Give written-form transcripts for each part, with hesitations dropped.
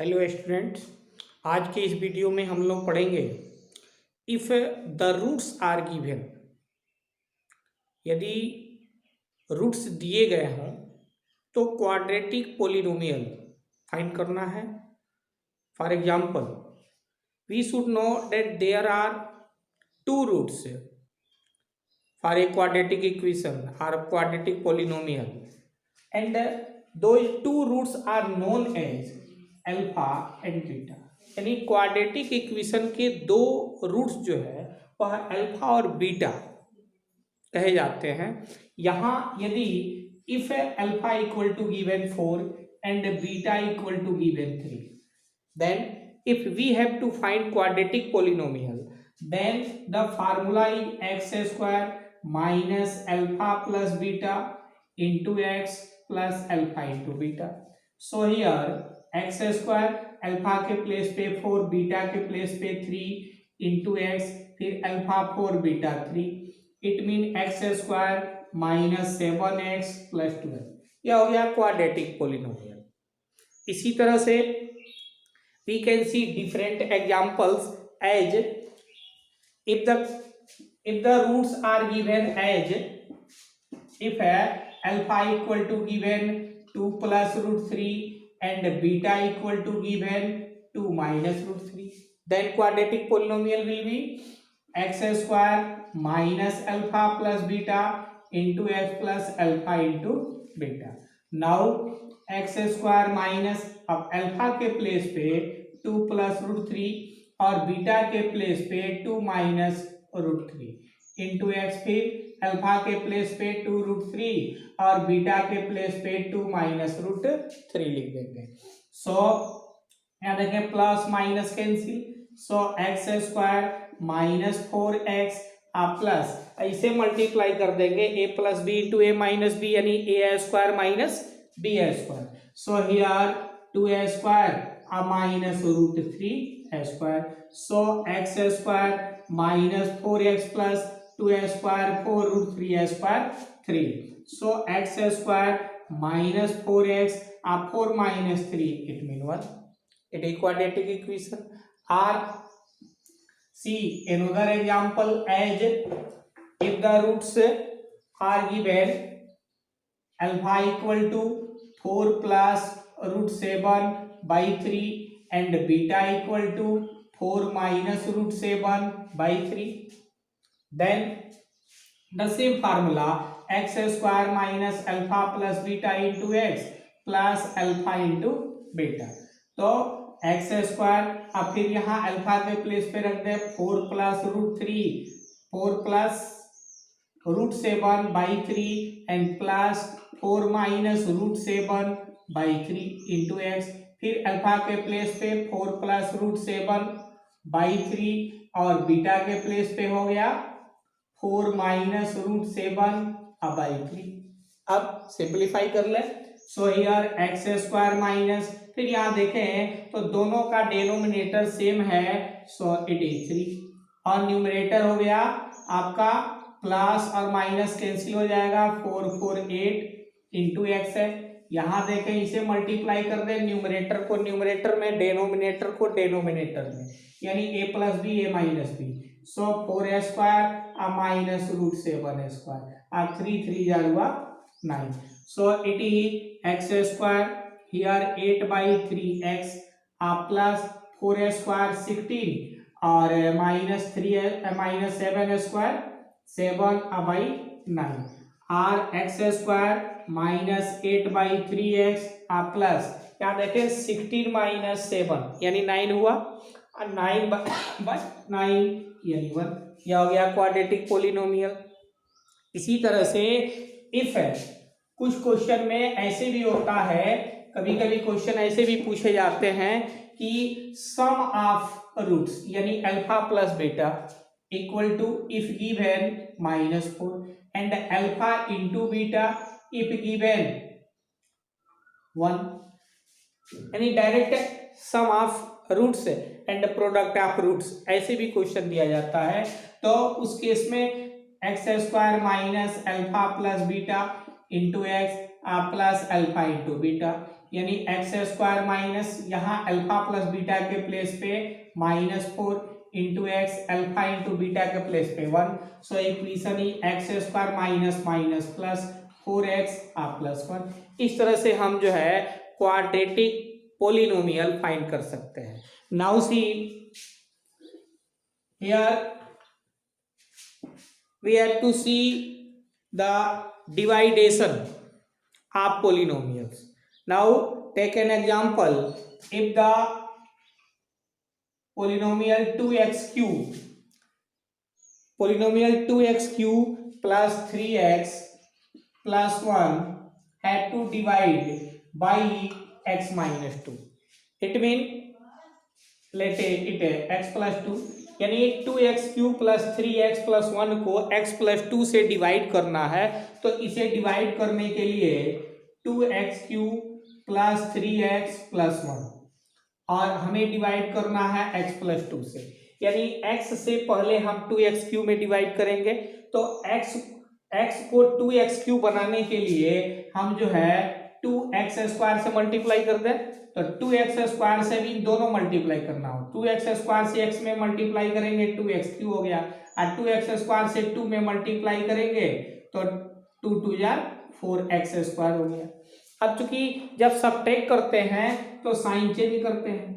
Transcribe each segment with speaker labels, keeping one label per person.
Speaker 1: Hello students, आज के इस वीडियो में हम लोग पढ़ेंगे if the roots are given. यदि रूट्स दिए गए हों तो क्वाड्रेटिक पोलिनोमियल फाइंड करना है। For example, we should know that there are two roots for a quadratic equation और quadratic polynomial and those two roots are known as alpha and beta. यानी quadratic equation के दो roots जो है वह alpha और बीटा कहे जाते हैं। यहाँ यदि if alpha equal to given 4 and beta equal to given 3, then if we have to find quadratic polynomial, then the formula is x square minus alpha plus beta into x plus alpha into beta. So here x square alpha के place पे 4, beta के place पे 3 into x, फिर alpha 4 beta 3, it mean x square minus 7x plus 12। यह हो गया quadratic polynomial. इसी तरह से we can see different examples as if the roots are given as if alpha equal to given 2 plus root 3 and beta equal to given 2 minus root 3, then quadratic polynomial will be x square minus alpha plus beta into x plus alpha into beta. Now x square minus, अब alpha के place पे 2 plus root 3 और beta के place पे 2 minus root 3 into x, फिर alpha के place पे 2 root 3 और बीटा के प्लेस पे 2 माइनस रूट 3 लिख देंगे। सो यहाँ देखें plus minus cancel, so x square minus 4x plus ऐसे मल्टीप्लाई कर देंगे a plus b into a minus b, यानी a square minus b square. So here 2a square minus root 3 square, so x square minus 4x plus 2a square 4 root 3 square 3, so x square minus 4x 4 minus 3, it mean 1। It is quadratic equation. Are see another example as if the roots are given alpha equal to 4 plus root 7 by 3 and beta equal to 4 minus root 7 by 3, then the same formula x square minus alpha plus beta into x plus alpha into beta। तो x square, अब फिर यहाँ alpha के place पे रख दे 4 plus root 3, 4 plus root 7 by 3 and plus 4 minus root 7 by 3 into x, फिर alpha के प्लेस पे 4 प्लस रूट 7 बाई 3 और बीटा के प्लेस पे हो गया 4 माइनस रूट 7 बाई 3। अब सिंप्लीफाई कर ले, so here x square minus, फिर यहाँ देखें तो दोनों का डेनोमिनेटर सेम है, सो इट इज 3 और न्यूमरेटर हो गया आपका प्लस और माइनस कैंसिल हो जाएगा 4 4 8 इंटू एक्स है। यहाँ देखें इसे मल्टीप्लाई कर दे, न्यूमरेटर को न्यूमरेटर में, डेनोमिनेटर को डेनोमिनेटर में, यानी a plus b a minus b, so 4 square minus root 7 square 3 3 जा हुआ 9, so it is x square here 8 by 3x plus 4 square 16 और माइनस 3 माइनस 7 स्क्वायर 7 बाई 9 और x square minus 8 by 3x plus क्या देखें 16 minus 7 यानी 9 हुआ और 9 by 9 यानी 1। यह हो गया क्वाड्रेटिक पोलिनोमियल। इसी तरह से इफ कुछ क्वेश्चन में ऐसे भी होता है, कभी कभी क्वेश्चन ऐसे भी पूछे जाते हैं कि सम ऑफ रूट्स यानी alpha plus beta equal to if given -4 and alpha into beta if given 1, यानी direct sum of roots and product of roots, ऐसे भी क्वेश्चन दिया जाता है। तो उस केस में x square minus alpha plus beta into x plus alpha into beta, यानी एक्स स्क्वायर माइनस यहाँ अल्फा प्लस बीटा के प्लेस पे -4 into x, alpha into beta के प्लेस पे 1। सो इक्वेशन ही x square minus minus plus 4x plus 1। इस तरह से हम जो है क्वाड्रेटिक पोलिनोमियल फाइंड कर सकते हैं। Now see here we have to see the dividation of polynomials. Now take an example. If the polynomial 2x cube plus 3x plus 1 had to divide by x minus 2. It means let it x plus 2, यानी 2x³ plus 3x plus 1 को x plus 2 से divide करना है। तो इसे divide करने के लिए 2x³ प्लस 3x प्लस 1 और हमें डिवाइड करना है x प्लस 2 से, यानी x से पहले हम 2x³ में डिवाइड करेंगे। तो x को 2x³ बनाने के लिए हम जो है 2x स्क्वायर से मल्टीप्लाई कर दें। तो 2x स्क्वायर से भी दोनों मल्टीप्लाई करना हो, 2x स्क्वायर से x में मल्टीप्लाई करेंगे 2x³ हो गया, और 2x स्क्वायर से 2 में मल्टीप्लाई करेंगे तो 2 2 जा 4x स्क्वायर हो गया। अब चूंकि जब सबट्रैक्ट करते हैं तो साइन चेंज करते हैं,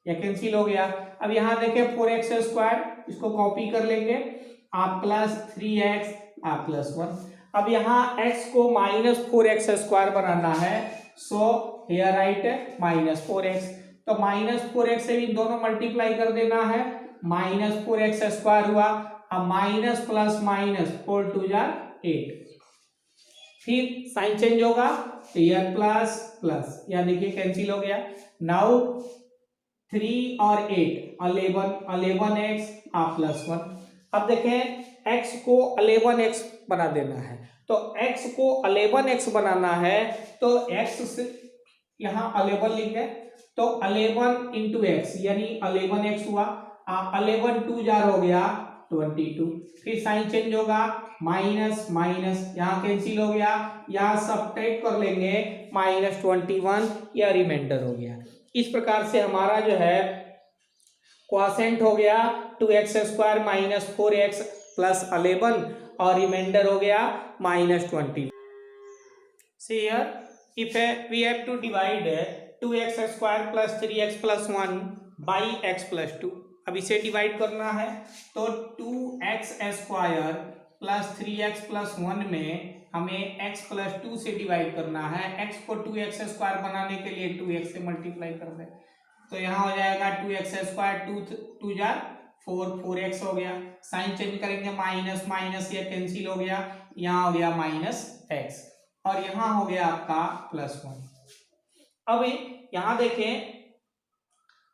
Speaker 1: या कैंसिल हो गया। अब यहाँ देखें 4x स्क्वायर, इसको कॉपी कर लेंगे, आप प्लस 3x आप प्लस 1। अब यहाँ x को -4x स्क्वायर बनाना है, सो हियर राइट -4x। तो -4x से भी दोनों मल्टीप्लाई कर देना है, -4x स्क्वायर हुआ, अब माइनस प्लस माइनस 4 2 जा 8, फिर साइन चेंज होगा तो हियर प्लस प्लस, या देखिए कैंसिल हो गया। नाउ 3 और 8 11x आप प्लस 1। अब देखें x को 11x बना देना है, तो x को 11x बनाना है तो x से यहाँ 11 लिख दें, तो 11 इंटू x यानी 11x हुआ, 11 2 जार हो गया 22, फिर साइन चेंज होगा माइनस माइनस, यहाँ कैंसिल हो गया, यहाँ सबट्रैक्ट कर लेंगे -21, या रिमाइंडर हो गया। इस प्रकार से हमारा जो है क्वोशिएंट हो गया 2x square minus 4x plus 11 और रिमाइंडर हो गया -20। See here, if we have to divide 2x square plus 3x plus 1 by x plus 2, अब इसे डिवाइड करना है तो 2x square plus 3x plus 1 में हमें x प्लस 2 से डिवाइड करना है। x को 2x स्क्वायर बनाने के लिए 2x से मल्टीप्लाई कर दें, तो यहाँ हो जाएगा 2x स्क्वायर 2 जा 4x हो गया, साइन चेंज करेंगे माइनस माइनस, ये कैंसिल हो गया, यहाँ हो गया -x और यहाँ हो गया आपका +1। अब यहाँ देखें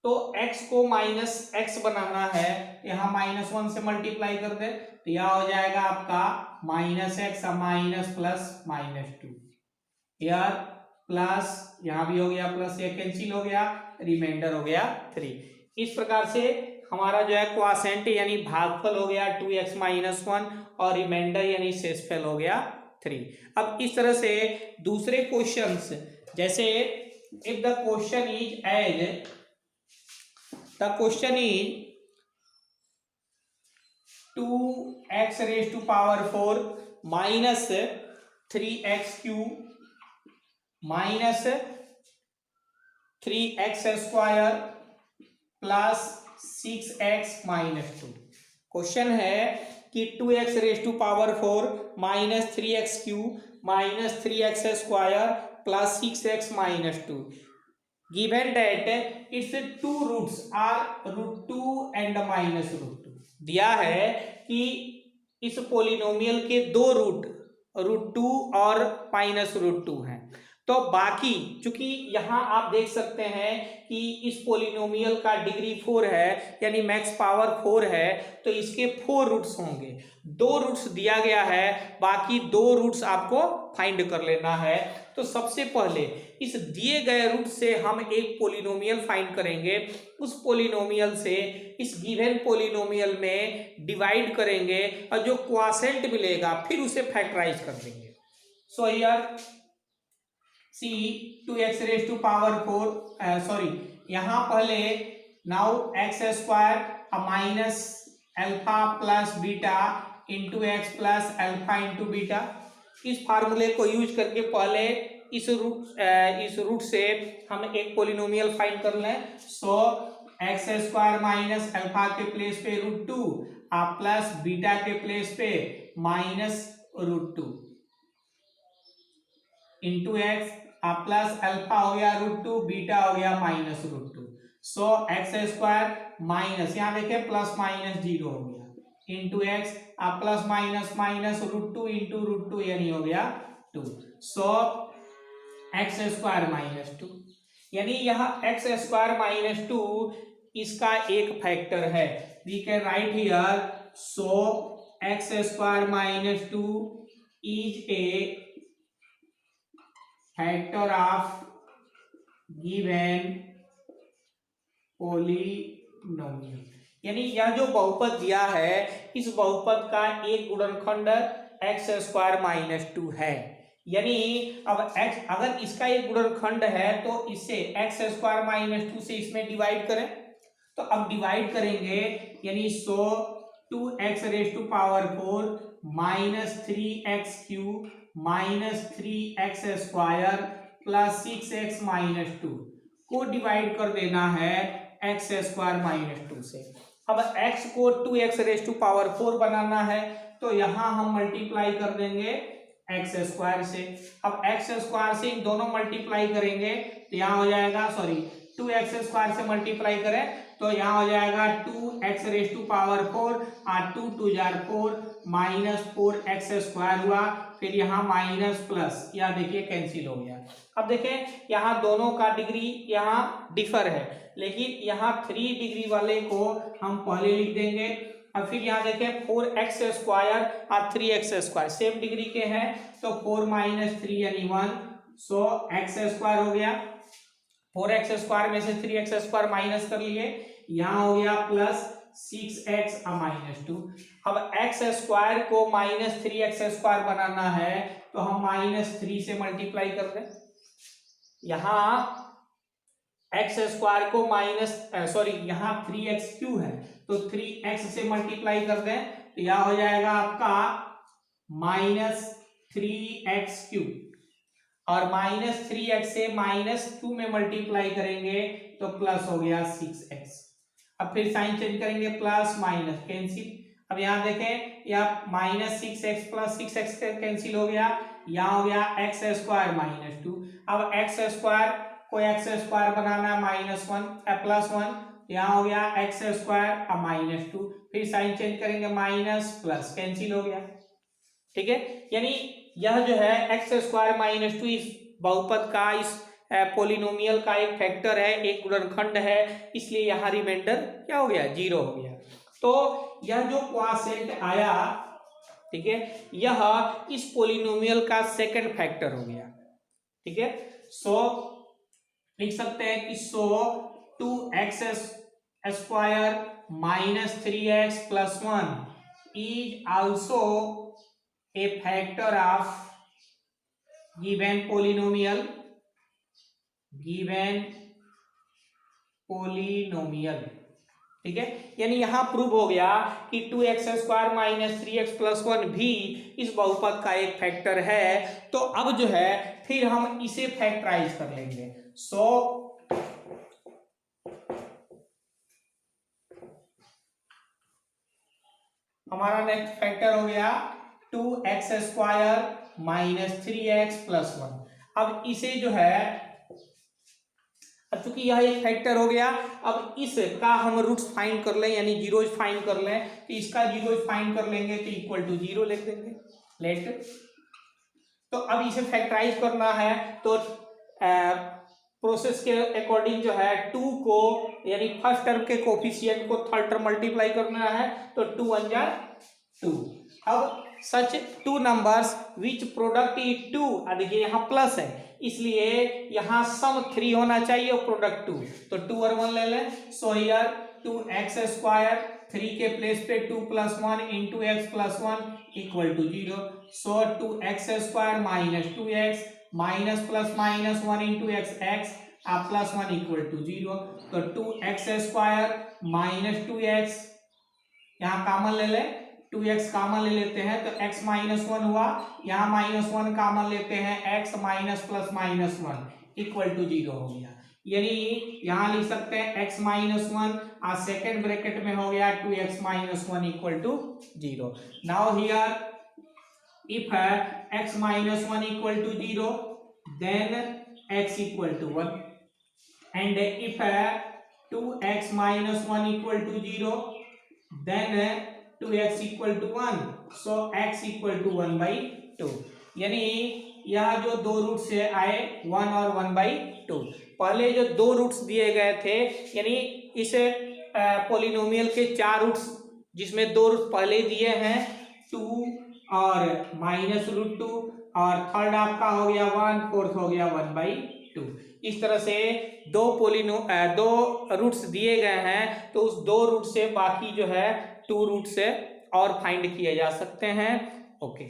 Speaker 1: तो x को -x बनाना है, यहाँ -1 से मल्टीप्लाई कर दे तो यहाँ हो जाएगा आपका -x माइनस प्लस -2, यार प्लस, यहाँ भी हो गया प्लस, ये कैंसिल हो गया, रिमाइंडर हो गया 3। इस प्रकार से हमारा जो है क्वोशिएंट यानी भागफल हो गया 2x - 1 और रिमाइंडर यानी शेषफल हो गया 3। अब इस तरह से दूसरे क्वेश्चंस, जैसे if the question is as the question is 2x raised to power 4 minus 3x cube minus 3x square plus 6x minus 2। Question है कि 2x raise to power 4 minus 3x cube minus 3x square plus 6x minus 2, given that its two roots are √2 and -√2। दिया है कि इस polynomial के दो root √2 और -√2 हैं, तो बाकी चूंकि यहाँ आप देख सकते हैं कि इस पोलिनोमियल का डिग्री 4 है यानी मैक्स पावर 4 है, तो इसके 4 रूट्स होंगे। 2 रूट्स दिया गया है, बाकी 2 रूट्स आपको फाइंड कर लेना है। तो सबसे पहले इस दिए गए रूट से हम एक पोलिनोमियल फाइंड करेंगे, उस पोलिनोमियल से इस गिवन पोलिनोमियल में डिवाइड करेंगे और जो क्वोशिएंट मिलेगा फिर उसे फैक्टराइज कर देंगे। So here see 2x raise to power 4 sorry यहाँ पहले now x square minus alpha plus beta into x plus alpha into beta. इस फार्मूले को यूज करके पहले इस रूट से हम एक पोलिनोमियल फाइंड कर लें। सो एक्स स्क्वायर माइनस अल्फा के प्लेस पे √2 प्लस बीटा के प्लेस पे minus √2 into x plus alpha हो गया √2 बीटा हो गया माइनस √2। सो एक्स स्क्वायर माइनस यहाँ देखिए प्लस माइनस 0 हो गया into x plus minus minus √2 into √2 यानी हो गया 2। सो एक्स स्क्वायर माइनस 2 यानी यहाँ एक्स स्क्वायर माइनस 2 इसका एक फैक्टर है। We can write here so x square minus 2 is a factor of given polynomial. यानी यह जो बहुपद दिया है इस बहुपद का एक गुणनखंड एक्स स्क्वायर माइनस 2 है। यानी अब x अगर इसका एक गुणनखंड है तो इससे एक्स स्क्वायर माइनस 2 से इसमें डिवाइड करें। तो अब डिवाइड करेंगे यानी so 2x raise to power 4 minus 3x cube minus 3x square plus 6x minus 2 को डिवाइड कर देना है एक्स स्क्वायर माइनस 2 से। अब x को 2x रेज टू पावर 4 बनाना है तो यहाँ हम मल्टीप्लाई कर देंगे एक्स स्क्वायर से। अब एक्स स्क्वायर से इन दोनों मल्टीप्लाई करेंगे तो यहाँ हो जाएगा 2x स्क्वायर से मल्टीप्लाई करें तो यहाँ हो जाएगा 2x रेज टू पावर 4 और 2 2 4 माइनस 4x स्क्वायर हुआ। फिर यहाँ माइनस प्लस यहाँ देखिए कैंसिल हो गया। अब देखें यहाँ दोनों का डिग्री यहाँ डिफर है लेकिन यहाँ 3 डिग्री वाले को हम पहले लिख देंगे। अब फिर यहाँ देखें 4x स्क्वायर और 3x स्क्वायर सेम डिग्री के हैं तो 4 माइनस 3 यानी 1। सो x स्क्वायर हो गया 4x स्क्वायर में से 3x स्क्वायर माइनस कर लिए यहाँ हो गया प्लस 6x माइनस 2। अब x स्क्वायर को माइनस 3x स्क्वायर बनाना है तो हम माइनस 3 से मल्टीप्लाई कर दें। यहाँ x स्क्वायर को यहाँ 3x क्यू है तो 3x से मल्टीप्लाई कर दें तो यहाँ हो जाएगा आपका माइनस 3x क्यूब और माइनस 3x से माइनस 2 में मल्टीप्लाई करेंगे तो प्लस हो गया 6x। अब फिर साइन चेंज करेंगे प्लस माइनस कैंसिल। अब यहाँ देखें यह minus 6x plus 6x cancel हो गया यहाँ हो गया एक्स स्क्वायर माइनस 2। अब एक्स स्क्वायर को एक्स स्क्वायर बनाना माइनस 1 प्लस 1 यहाँ हो गया एक्स स्क्वायर माइनस 2। फिर साइन चेंज करेंगे माइनस प्लस कैंसिल हो गया। ठीक है यानी यह जो है एक्स स्क्वायर माइनस 2 इस बहुपद का इस पोलिनोमियल का एक फैक्टर है एक गुणनखंड है इसलिए यहाँ रिमाइंडर क्या हो गया 0 हो गया। तो यह जो क्वॉशेंट आया ठीक है यह इस पोलिनोमियल का सेकंड फैक्टर हो गया। ठीक है सो लिख सकते हैं कि सो 2x square minus 3x plus 1 is also a factor of given polynomial ठीक है यानी यहां प्रूव हो गया कि 2x square minus 3x plus 1 भी इस बहुपद का एक फैक्टर है। तो अब जो है फिर हम इसे फैक्टराइज कर लेंगे। सो हमारा नेक्स्ट फैक्टर हो गया 2x square minus 3x plus 1। अब इसे जो है अब चूंकि यह एक फैक्टर हो गया अब इसका हम रूट्स फाइंड कर लें यानी जीरोज फाइंड कर लें तो इसका जीरोज फाइंड कर लेंगे तो इक्वल टू 0 लिख देंगे लेट। तो अब इसे फैक्टराइज करना है तो प्रोसेस के अकॉर्डिंग जो है 2 को यानी फर्स्ट टर्म के कोफिशिएंट को थर्ड टर्म मल्टीप्लाई करना है तो 2 1 जा 2। अब सच 2 नंबर्स विच प्रोडक्ट इज 2 देखिए यहाँ प्लस है इसलिए यहाँ सम 3 होना चाहिए और प्रोडक्ट 2 तो 2 और 1 ले लें। सो हियर 2x स्क्वायर 3 के प्लेस पे 2 plus 1 into x plus 1 equal to 0। So 2x square minus 2x minus plus minus 1 into x, x आप प्लस 1 इक्वल टू 0, तो 2x² माइनस 2x, यहाँ कॉमन ले ले, 2x कॉमन ले लेते हैं तो x माइनस 1 हुआ, यहाँ माइनस 1 कॉमन लेते हैं, x minus plus minus 1 equal to 0 हो गया। यानी यहाँ लिख सकते हैं x माइनस 1 और सेकेंड ब्रैकेट में हो गया 2x minus 1 equal to 0। Now here if x minus 1 equal to 0 then x equal to 1 and if 2x minus 1 equal to 0 then 2x equal to 1, so x equal to 1 by 2। यानी यह जो दो root से आए 1 और 1 by 2, पहले जो दो रूट्स दिए गए थे यानी इस पोलिनोमियल के 4 रूट्स जिसमें दो रूट पहले दिए हैं 2 और माइनस रूट 2 और थर्ड आपका हो गया 1, फोर्थ हो गया 1 by 2। इस तरह से दो रूट्स दिए गए हैं तो उस दो रूट से बाकी जो है 2 रूट से और फाइंड किए जा सकते हैं। ओके।